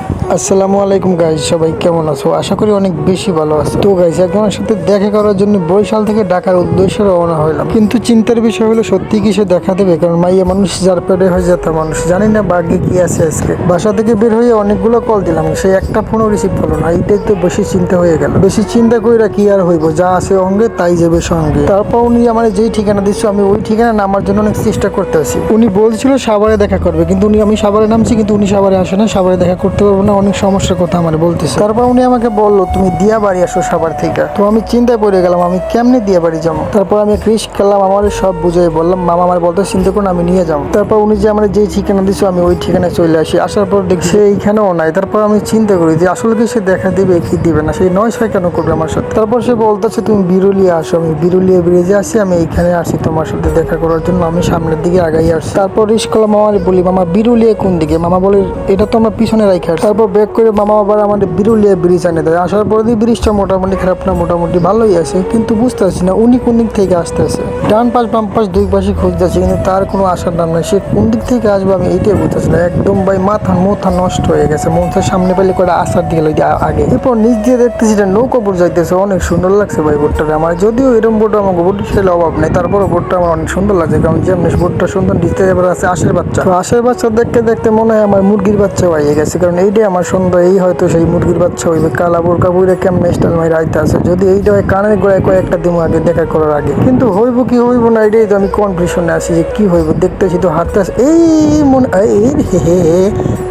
আসসালামু আলাইকুম গাইজ, সবাই কেমন আছো? আশা করি অনেক বেশি ভালো আছো। তো গাইজ, একজনের সাথে দেখা করার জন্য বরিশাল থেকে ঢাকার উদ্দেশ্যে রওনা হইলাম, কিন্তু চিন্তার বিষয় হলো সত্যি কি সে দেখা দেবে? কারণ মাইয়া মানুষ যার পেটে হয়ে যেত মানুষ, জানি না ভাগ্যে কি আছে আজকে। বাসা থেকে বের হয়ে অনেকগুলো কল দিলাম, সে একটা ফোনও রিসিভ করলো না। এইটাই তো বেশি চিন্তা হয়ে গেল। বেশি চিন্তা কইরা কি আর হইব, যা আছে অঙ্গে তাই যাবে সঙ্গে। তারপর উনি আমার যেই ঠিকানা দিচ্ছ, আমি ওই ঠিকানা নামার জন্য অনেক চেষ্টা করতেছি। উনি বলছিল সাভারে দেখা করবে, কিন্তু আমি সাভারে নামছি, কিন্তু উনি সাভারে আসে না, সাভারে দেখা করতে পারবো না, অনেক সমস্যার কথা আমার বলতেছে। তারপর উনি আমাকে বললো তুমি দিয়া বাড়ি আসো সাভার থেকে। তো আমি চিন্তায় পড়ে গেলাম, আমি কেমনে দিয়া বাড়ি যাবো। তারপর আমি রিস্ক করলাম, আমার সব বুঝাই বললাম, মামা আমার বলতে চিন্তা করুন আমি নিয়ে যাবো। তারপর উনি যে আমার যেই ঠিকানা দিচ্ছ, আমি ওই ঠিকানায় চলে আসি। আসার পর দেখি সে এইখানেও নাই। তারপর আমি চিন্তা করি যে আসলে কি সে দেখা দিবে কি দিবে না, সেই নয় ছয় কেন করবে আমার সাথে। তারপর সে বলতেছে তুমি বিরুলিয়া আসো। আমি বিরুলিয়া ব্রিজে আসি, আমি এইখানে আসি তোমার সাথে দেখা করার জন্য। আমি সামনের দিকে আগাই আসছি। তারপর রিস্ক করলাম, মামার বলি মামা বিরুলিয়া কোন দিকে? মামা বলে এটা তো আমরা পিছনে রাখি। তারপর ব্যাক করে মামা আবার আমাদের বিরুলিয়া ব্রিজ আনে দেয়। আসার পর দিয়ে ব্রিজটা মোটামুটি খারাপ না, মোটামুটি ভালোই আছে, কিন্তু বুঝতে পারছি না উনি কোন দিক থেকে আসতেছে। ডান পাশ বাম পাশ দুই পাশে খুঁজতেছি, কিন্তু তার কোনো আসার নাম নাই। সে কোন দিক থেকে আসবে আমি এইটাই বুঝতেছি না। একদম ভাই মাথা নষ্ট হয়ে গেছে। মনটার সামনে পেলে করে আসার দিকে আগে। এরপর নিচ দিয়ে দেখতেছি এটা নৌকা বোট যাইতেছে, অনেক সুন্দর লাগছে ভাই বোটটা আমার। যদিও এরকম বোট আমাকে বোট সেলে অভাব নেই, তারপরে বোটটা আমার অনেক সুন্দর লাগছে। কারণ যেমনি বোটটা সুন্দর, নিচে এবার আছে আশের বাচ্চা। তো আশের বাচ্চা দেখতে দেখতে মনে হয় আমার মুরগির বাচ্চা হয়ে গেছে, কারণ এইটাই আমার সুন্দর। এই হয়তো সেই মুরগির বাচ্চা হইবে। কালা বোরকা বইরে কেমন স্টাইল মাই রাইতে আছে। যদি এইটা হয় কানের গোড়ায় কয়েকটা দিন আগে দেখা করার আগে, কিন্তু হইব কি হইব না এটাই তো আমি কনফিউশনে আছি যে কি হইব। দেখতেছি তো হাতে এই মনে এই হে হে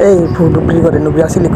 এই নুবরি করে নুবরি আসলে